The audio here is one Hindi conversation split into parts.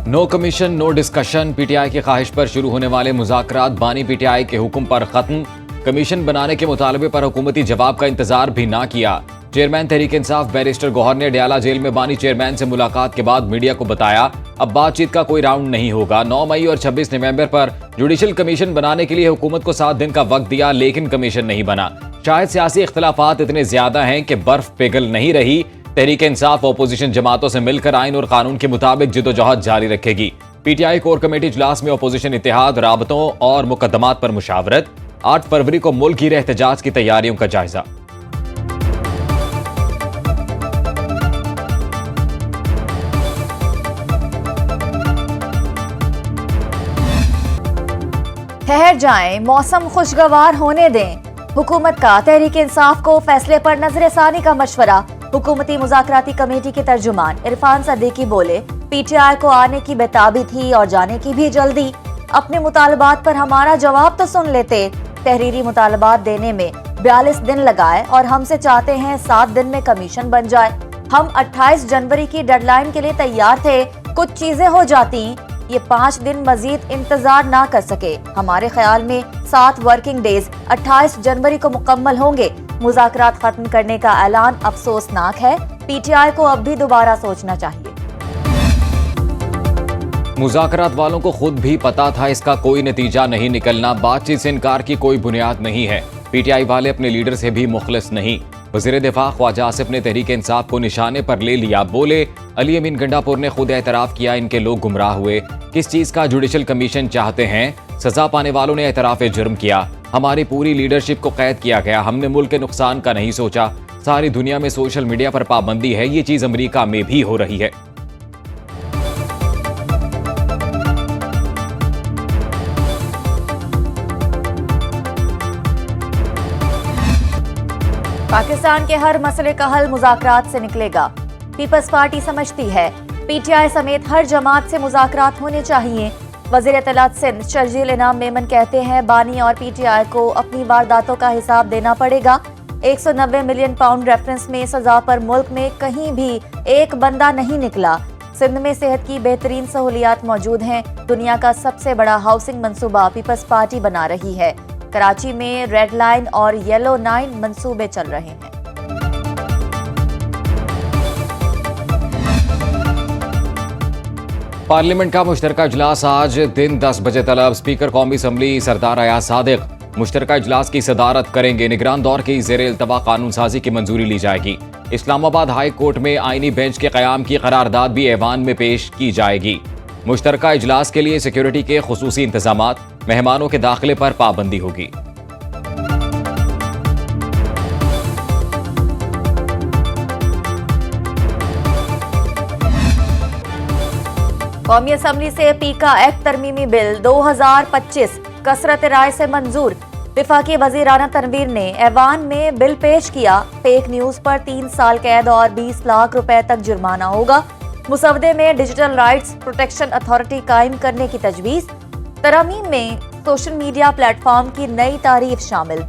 No commission no discussion. PTI की ख्वाहिश पर शुरू होने वाले मुज़ाकरात बानी पीटीआई के हुक्म पर खत्म। कमीशन बनाने के मुतालबे पर हुकूमती जवाब का इंतजार भी ना किया। चेयरमैन तहरीक इंसाफ बैरिस्टर गौहर ने डयाला जेल में बानी चेयरमैन से मुलाकात के बाद मीडिया को बताया, अब बातचीत का कोई राउंड नहीं होगा। 9 मई और 26 नवंबर पर जुडिशल कमीशन बनाने के लिए हुकूमत को 7 दिन का वक्त दिया, लेकिन कमीशन नहीं बना। शायद सियासी इख्तलाफात इतने ज्यादा हैं कि बर्फ पिघल नहीं रही। तहरीक इंसाफ अपोजिशन जमातों से मिलकर आइन और कानून के मुताबिक जिदोजहद जारी रखेगी। पीटीआई कोर कमेटी इजलास में अपोजिशन इत्तेहाद, राबतों और मुकदमात पर मुशावरत। 8 फरवरी को मुल्क गिर एहतजाज की तैयारियों का जायजा। ठहर जाएं, मौसम खुशगवार होने दें। हुकूमत का तहरीक इंसाफ को फैसले पर नजरसानी का मशवरा। हुकूमती मुज़ाकराती कमेटी के तर्जुमान इरफान सदीकी बोले, पीटीआई को आने की बेताबी थी और जाने की भी जल्दी। अपने मुतालबात पर हमारा जवाब तो सुन लेते। तहरीरी मुतालबात देने में 42 दिन लगाए और हमसे चाहते हैं 7 दिन में कमीशन बन जाए। हम 28 जनवरी की डेडलाइन के लिए तैयार थे, कुछ चीजें हो जाती, ये 5 दिन मजीद इंतजार ना कर सके। हमारे ख्याल में 7 वर्किंग डेज 28 जनवरी को मुकम्मल होंगे। मुज़ाकरात खत्म करने का ऐलान अफसोसनाक है। पीटीआई को अब भी दोबारा सोचना चाहिए। मुज़ाकरात वालों को खुद भी पता था इसका कोई नतीजा नहीं निकलना। बातचीत से इनकार की कोई बुनियाद नहीं है। पीटीआई वाले अपने लीडर से भी मुखलिस नहीं। वज़ीर दिफा ख्वाजा आसिफ ने तहरीक इंसाफ को निशाने पर ले लिया। बोले, अली अमीन गंडापुर ने खुद एतराफ़ किया इनके लोग गुमराह हुए। किस चीज़ का जुडिशल कमीशन चाहते हैं? सजा पाने वालों ने एतराफ़ जुर्म किया। हमारी पूरी लीडरशिप को कैद किया गया। हमने मुल्क के नुकसान का नहीं सोचा। सारी दुनिया में सोशल मीडिया पर पाबंदी है, ये चीज़ अमरीका में भी हो रही है। पाकिस्तान के हर मसले का हल मुज़ाकरात से निकलेगा। पीपल्स पार्टी समझती है पीटीआई समेत हर जमात से मुज़ाकरात होने चाहिए। वज़ीर इत्तलात सिंध शर्जील इनाम मेमन कहते हैं, बानी और पीटीआई को अपनी वारदातों का हिसाब देना पड़ेगा। 190 मिलियन पाउंड रेफरेंस में सजा पर मुल्क में कहीं भी एक बंदा नहीं निकला। सिंध में सेहत की बेहतरीन सहूलियात मौजूद हैं। दुनिया का सबसे बड़ा हाउसिंग मंसूबा पीपल्स पार्टी बना रही है। कराची में रेड लाइन और येलो 9 मंसूबे चल रहे हैं। पार्लियामेंट का मुश्तरका इजलास आज दिन 10 बजे तलब। स्पीकर कौमी असम्बली सरदार अयाज सादिक मुश्तरका इजलास की सदारत करेंगे। निगरान दौर की ज़ेर इल्तवा कानून साजी की मंजूरी ली जाएगी। इस्लामाबाद हाई कोर्ट में आईनी बेंच के क़याम की करारदाद भी ऐवान में पेश की जाएगी। मुश्तरका इजलास के लिए सिक्योरिटी के खुसूसी इंतजामात, मेहमानों के दाखिले पर पाबंदी होगी। कौमी असम्बली से पीका एक्ट तरमीमी बिल 2025 कसरत राय से मंजूर। विफाकी वजीराना तनवीर ने ऐवान में बिल पेश किया। फेक न्यूज पर 3 साल कैद और 20 लाख रुपए तक जुर्माना होगा। मुसवदे में डिजिटल राइट्स प्रोटेक्शन अथॉरिटी कायम करने की तजवीज़। तरमीम में सोशल मीडिया प्लेटफॉर्म की नई तारीफ शामिल।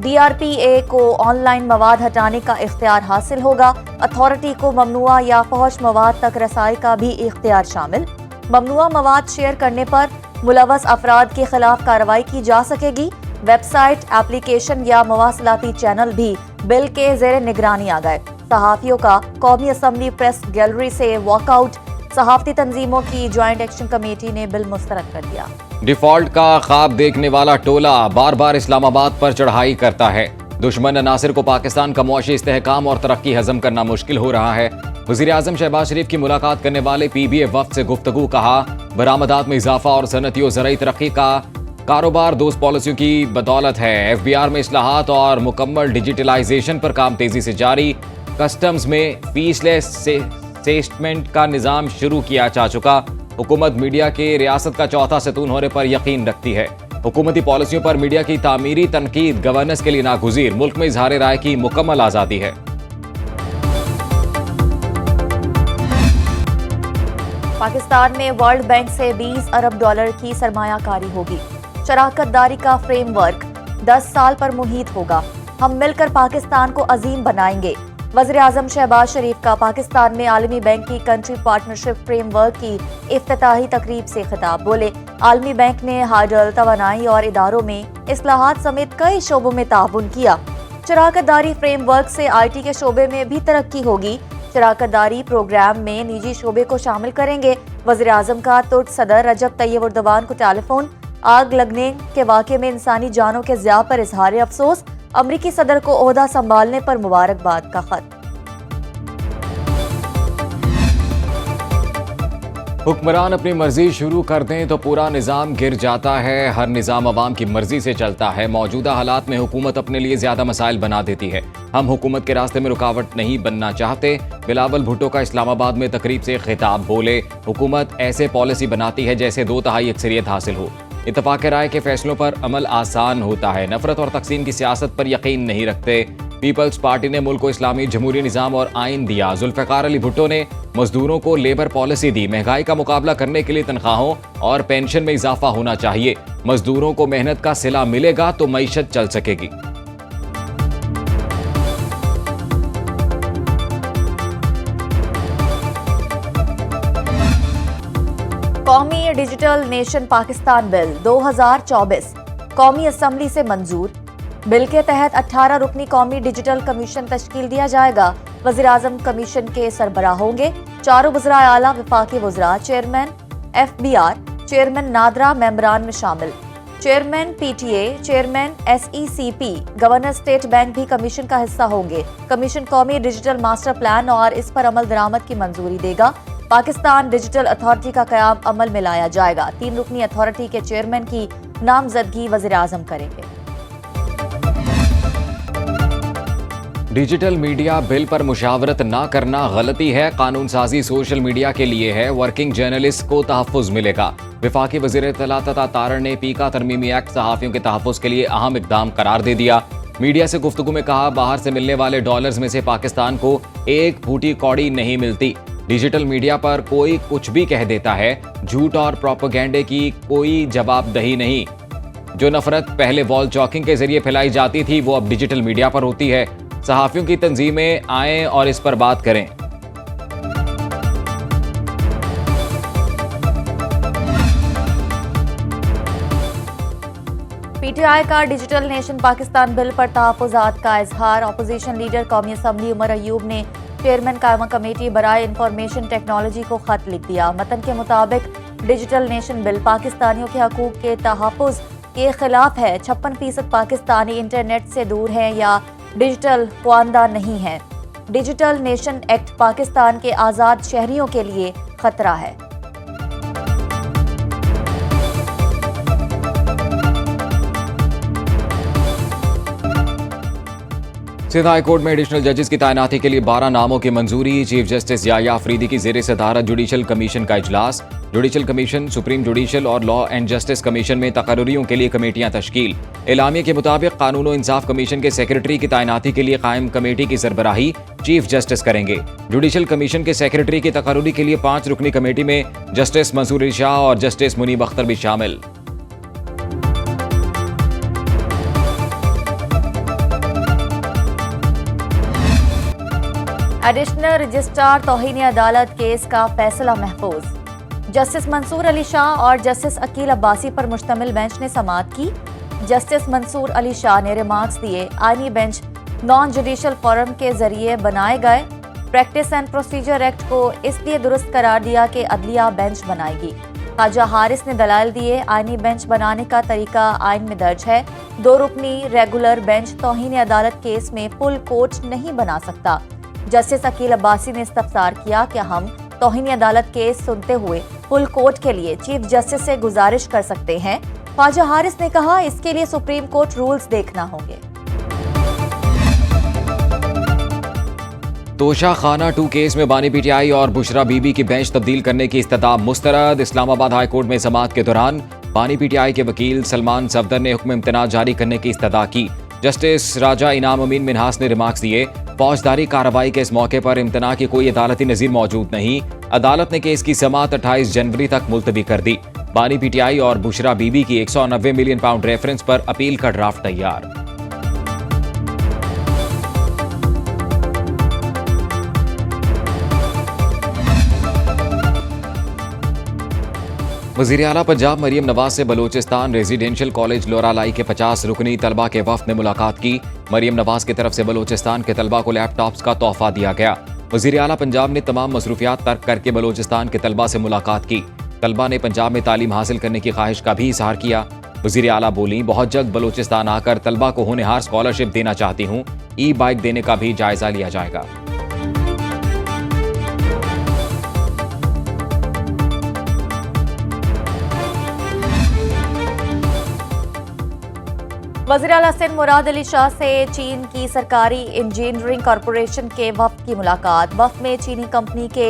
DRPA को ऑनलाइन मवाद हटाने का इख्तियार हासिल होगा। अथॉरिटी को ममनुआ या फहश मवाद तक रसाई का भी इख्तियार शामिल। ममनुआ मवाद शेयर करने पर मुलव्वस अफराद के खिलाफ कार्रवाई की जा सकेगी। वेबसाइट, एप्लीकेशन या मवासलाती चैनल भी बिल के ज़ेर निगरानी आ गए। सहाफ़ियों का कौमी असम्बली प्रेस गैलरी से वॉकआउट। सहाफ़ती तंजीमों की ज्वाइंट एक्शन कमेटी ने बिल मुस्तरद कर दिया। डिफॉल्ट का ख्वाब देखने वाला टोला बार बार इस्लामाबाद पर चढ़ाई करता है। दुश्मन अनासिर को पाकिस्तान का मुआशी इस्तेहकाम और तरक्की हजम करना मुश्किल हो रहा है। वज़ीर आज़म शहबाज शरीफ की मुलाकात करने वाले PBA वफ़द से गुफ्तगू। कहा, बरामदात में इजाफा और सनती और ज़राई तरक्की का कारोबार दोस्त पॉलिसियों की बदौलत है। FBR में इस्लाहात और मुकम्मल डिजिटलाइजेशन पर काम तेजी से जारी। कस्टम्स में फीसलेस सेटलमेंट का निज़ाम शुरू किया जा चुका। हुकूमत मीडिया के रियासत का चौथा सतून होने पर यकीन रखती है। हुकूमती पॉलिसियों पर मीडिया की तामीरी तनकीद गवर्नेंस के लिए नागुज़ीर। मुल्क में इजहार राय की मुकम्मल आज़ादी है। पाकिस्तान में वर्ल्ड बैंक से 20 अरब डॉलर की सरमायाकारी होगी। शराकतदारी का फ्रेमवर्क 10 साल पर मुहित होगा। हम मिलकर पाकिस्तान को अजीम बनाएंगे। वज़ीर आज़म शहबाज शरीफ का पाकिस्तान में आलमी बैंक की कंट्री पार्टनरशिप फ्रेमवर्क की इफ्तिताही तकरीब से खिताब। बोले, आलमी बैंक ने हाइडल, तवानाई और इदारों में इस्लाहात समेत कई शोबों में ताउन किया। शराकतदारी फ्रेमवर्क से IT के शोबे में भी तरक्की होगी। शराकतदारी प्रोग्राम में निजी शोबे को शामिल करेंगे। वज़ीर आज़म का तुर्क सदर रजब तैयब एर्दोगान को टेलीफोन। आग लगने के वाक़े में इंसानी जानों के ज़िया पर इजहार अफसोस। अमरीकी सदर को ओहदा संभालने पर मुबारकबाद का खत। हुक्मरान अपनी मर्जी शुरू कर दें तो पूरा निज़ाम गिर जाता है। हर निज़ाम अवाम की मर्जी से चलता है। मौजूदा हालात में हुकूमत अपने लिए ज़्यादा मसाइल बना देती है। हम हुकूमत के रास्ते में रुकावट नहीं बनना चाहते। बिलावल भुट्टो का इस्लामाबाद में तकरीब से खिताब। बोले, हुकूमत ऐसे पॉलिसी बनाती है जैसे 2/3 अक्सरियत हासिल हो। इत्तफाक राय के फैसलों पर अमल आसान होता है। नफरत और तकसीम की सियासत पर यकीन नहीं रखते। पीपल्स पार्टी ने मुल्क को इस्लामी जमहूरी निज़ाम और आइन दिया। जुल्फ़िकार अली भुट्टो ने मजदूरों को लेबर पॉलिसी दी। महंगाई का मुकाबला करने के लिए तनख्वाहों और पेंशन में इजाफा होना चाहिए। मजदूरों को मेहनत का सिला मिलेगा तो मईशत चल सकेगी। कौमी डिजिटल नेशन पाकिस्तान बिल 2024 कौमी असम्बली से मंजूर। बिल के तहत 18 रुकनी कौमी डिजिटल कमीशन तश्कील दिया जाएगा। वज़ीर आज़म कमीशन के सरबराह होंगे। 4 वज़रा आला, वफाकी वज़रा, चेयरमैन FBR, चेयरमैन नादरा मेंबरान में शामिल। Chairman PTA, chairman SECP, governor state bank भी कमीशन का हिस्सा होंगे। कमीशन कौमी डिजिटल मास्टर प्लान और इस पर अमल दरामद की मंजूरी देगा। पाकिस्तान डिजिटल अथॉरिटी का क़याम अमल में लाया जाएगा। 3 रुकनी अथॉरिटी के चेयरमैन की नामजदगी वज़ीर आज़म करेंगे। डिजिटल मीडिया बिल पर मुशावरत ना करना गलती है। कानून साजी सोशल मीडिया के लिए है। वर्किंग जर्नलिस्ट को तहफ़्फ़ुज़ मिलेगा। वफाकी वज़ीर इत्तलात तथा तारण ने पीका तरमीमी एक्ट सहाफ़ियों के तहफ़्फ़ुज़ के लिए अहम इक़दाम करार दे दिया। मीडिया से गुफ्तगू में कहा, बाहर से मिलने वाले डॉलर्स में से पाकिस्तान को एक फूटी कौड़ी नहीं मिलती। डिजिटल मीडिया पर कोई कुछ भी कह देता है। झूठ और प्रोपेगेंडे की कोई जवाबदही नहीं। जो नफरत पहले वॉल चॉकिंग के जरिए फैलाई जाती थी वो अब डिजिटल मीडिया पर होती है। सहाफ़ियों की तंजीमें आएं और इस पर बात करें। PTI का डिजिटल नेशन पाकिस्तान बिल पर तहफ़्फ़ुज़ात का इजहार। अपोजिशन लीडर कौमी असम्बली उमर अयूब ने चेयरमैन कायमा कमेटी बराए इंफॉर्मेशन टेक्नोलॉजी को खत लिख दिया। मतन के मुताबिक डिजिटल नेशन बिल पाकिस्तानियों के हकूक़ के तहफ़्फ़ुज़ के खिलाफ है। 56% पाकिस्तानी इंटरनेट से दूर हैं या डिजिटल ख्वानदा नहीं है। डिजिटल नेशन एक्ट पाकिस्तान के आज़ाद शहरियों के लिए खतरा है। सिंध हाई कोर्ट में एडिशनल जजेस की तैनाती के लिए 12 नामों की मंजूरी। चीफ जस्टिस याया अफरीदी की ज़ेर सदारत जुडिशल कमीशन का इजलास। जुडिशल कमीशन, सुप्रीम जुडिशल और लॉ एंड जस्टिस कमीशन में तकर्रियों के लिए कमेटियां तश्कील। एलामिया के मुताबिक कानून और इंसाफ कमीशन के सेक्रेटरी की तैनाती के लिए कायम कमेटी की सरबराही चीफ जस्टिस करेंगे। जुडिशल कमीशन के सेक्रेटरी की तकर्री के लिए 5 रुकनी कमेटी में जस्टिस मंसूर अली शाह और जस्टिस मुनीब अख्तर भी शामिल। एडिशनल रजिस्ट्रार तौहीन अदालत केस का फैसला महफूज। जस्टिस मंसूर अली शाह और जस्टिस अकील अब्बासी पर मुश्तमिल बेंच ने समाअत की। जस्टिस मंसूर अली शाह ने रिमार्क्स दिए। आईनी बेंच नॉन जुडिशल फोरम के जरिए बनाए गए प्रैक्टिस एंड प्रोसीजर एक्ट को इसलिए दुरुस्त करार दिया कि अदलिया बेंच बनाएगी। ख्वाजा हारिस ने दलाल दिए। आईनी बेंच बनाने का तरीका आइन में दर्ज है। 2 रुकनी रेगुलर बेंच तौहीन अदालत केस में फुल कोर्ट नहीं बना सकता। जस्टिस अकील अब्बासी ने इस्तफसार किया कि हम तौहीन अदालत केस सुनते हुए फुल कोर्ट के लिए चीफ जस्टिस से गुजारिश कर सकते हैं। ख्वाजा हारिस ने कहा, इसके लिए सुप्रीम कोर्ट रूल्स देखना होंगे। तोशा खाना 2 केस में बानी PTI और बुशरा बीबी की बेंच तब्दील करने की इस्तदा मुस्तरद। इस्लामाबाद हाई कोर्ट में समाअत के दौरान बानी PTI के वकील सलमान सफदर ने हुक्म इम्तना जारी करने की इस्तदा की। जस्टिस राजा इनाम अमीन मिनहास ने रिमार्क्स दिए। फौजदारी कार्रवाई के इस मौके पर इम्तना की कोई अदालती नज़ीर मौजूद नहीं। अदालत ने केस की समाअत 28 जनवरी तक मुलतवी कर दी। बानी PTI और बुशरा बीबी की 190 मिलियन पाउंड रेफरेंस पर अपील का ड्राफ्ट तैयार। वज़ीर आला पंजाब मरियम नवाज से बलूचिस्तान रेजिडेंशियल कॉलेज लोरालाई के 50 रुकनी तलबा के वफ्द ने मुलाकात की। मरियम नवाज की तरफ से बलूचिस्तान के तलबा को लैपटॉप्स का तोहफा दिया गया। वज़ीर आला पंजाब ने तमाम मसरूफियात तर्क करके बलूचिस्तान के तलबा से मुलाकात की। तलबा ने पंजाब में तालीम हासिल करने की ख्वाहिश का भी इजहार किया। वज़ीर आला बोली, बहुत जल्द बलूचिस्तान आकर तलबा को होनहार स्कॉलरशिप देना चाहती हूँ। ई बाइक देने का भी जायजा लिया जाएगा। वज़ीर आला सिंध मुराद अली शाह से चीन की सरकारी इंजीनियरिंग कॉरपोरेशन के वफ्द की मुलाकात। वफ्द में चीनी कंपनी के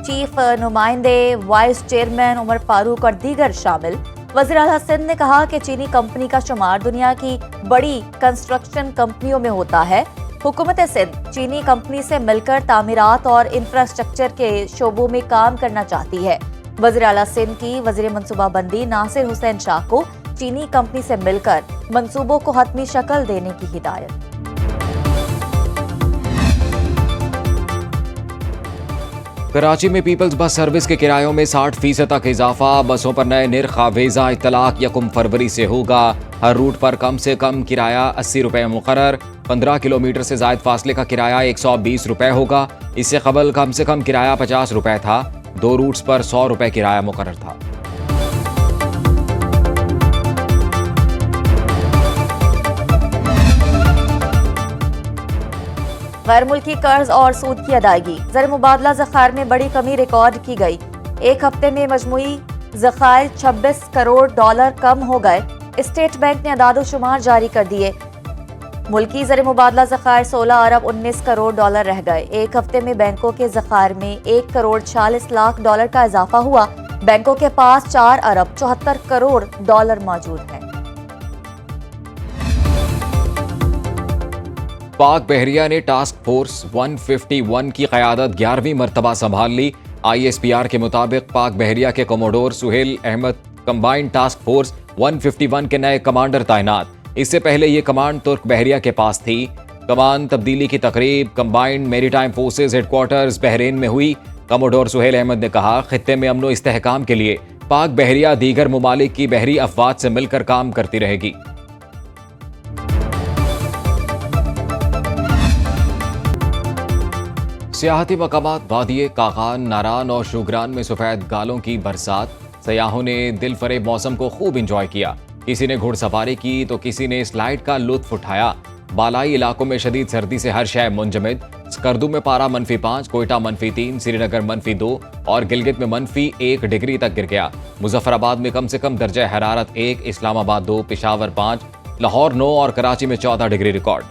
चीफ नुमाइंदे, वाइस चेयरमैन उमर फारूक और दीगर शामिल। वज़ीर आला सिंध ने कहा कि चीनी कंपनी का शुमार दुनिया की बड़ी कंस्ट्रक्शन कंपनियों में होता है। हुकूमत सिंध चीनी कंपनी से मिलकर तामीरात और इंफ्रास्ट्रक्चर के शोबों में काम करना चाहती है। वज़ीर आला सिंध की वज़ीर मनसूबाबंदी नासिर हुसैन शाह को चीनी कंपनी से मिलकर मंसूबों को हतमी शक्ल देने की हिदायत। कराची में पीपल्स बस सर्विस के किरायों में 60% तक इजाफा। बसों पर नए निर्ख आवेजा इतलाक 1 फरवरी से होगा। हर रूट पर कम से कम किराया 80 रुपये मुकर्रर। 15 किलोमीटर से जायद फासले का किराया 120 रुपये होगा। इससे कबल कम से कम किराया 50 रुपये था। 2 रूट्स पर 100 रुपये किराया मुकर्रर था। गैर मुल्की कर्ज और सूद की अदायगी। ज़र मुबादला ज़खायर में बड़ी कमी रिकॉर्ड की गई। एक हफ्ते में मजमूई ज़खायर 26 करोड़ डॉलर कम हो गए। स्टेट बैंक ने अदाद-ओ-शुमार जारी कर दिए। मुल्की ज़र मुबादला ज़खायर 16 अरब 19 करोड़ डॉलर रह गए। एक हफ्ते में बैंकों के ज़खायर में 1 करोड़ 46 लाख डॉलर का इजाफा हुआ। बैंकों के पास 4 अरब 74 करोड़ डॉलर मौजूद हैं। पाक बहरिया ने टास्क फोर्स 151 की क़यादत 11वीं मरतबा संभाल ली। ISPR के मुताबिक पाक बहरिया के commodore Suhail Ahmed combined task force 151 के नए कमांडर तैनात। इससे पहले ये कमांड तुर्क बहरिया के पास थी। कमान तब्दीली की तकरीब combined maritime forces headquarters Bahrain में हुई। कमोडोर सुहेल अहमद ने कहा, खित्ते में अमन व इस्तेहकाम के लिए पाक बहरिया दीगर ममालिक की बहरी अफवाज से मिलकर काम करती रहेगी। सियाहती मकामात वादिये कागान, नारान और शुगरान में सफ़ेद गालों की बरसात। सयाहों ने दिल फरेब मौसम को खूब इंजॉय किया। किसी ने घुड़सवारी की तो किसी ने स्लाइड का लुत्फ उठाया। बालाई इलाकों में शदीद सर्दी से हर शय मुंजमद। स्कर्दू में पारा -5, कोयटा -3, श्रीनगर -2 और गिलगित में -1 डिग्री तक गिर गया। मुजफ्फराबाद में कम से कम दर्जा हरारत 1, इस्लामाबाद 2, पेशावर 5, लाहौर 9 और कराची में 14 डिग्री रिकॉर्ड।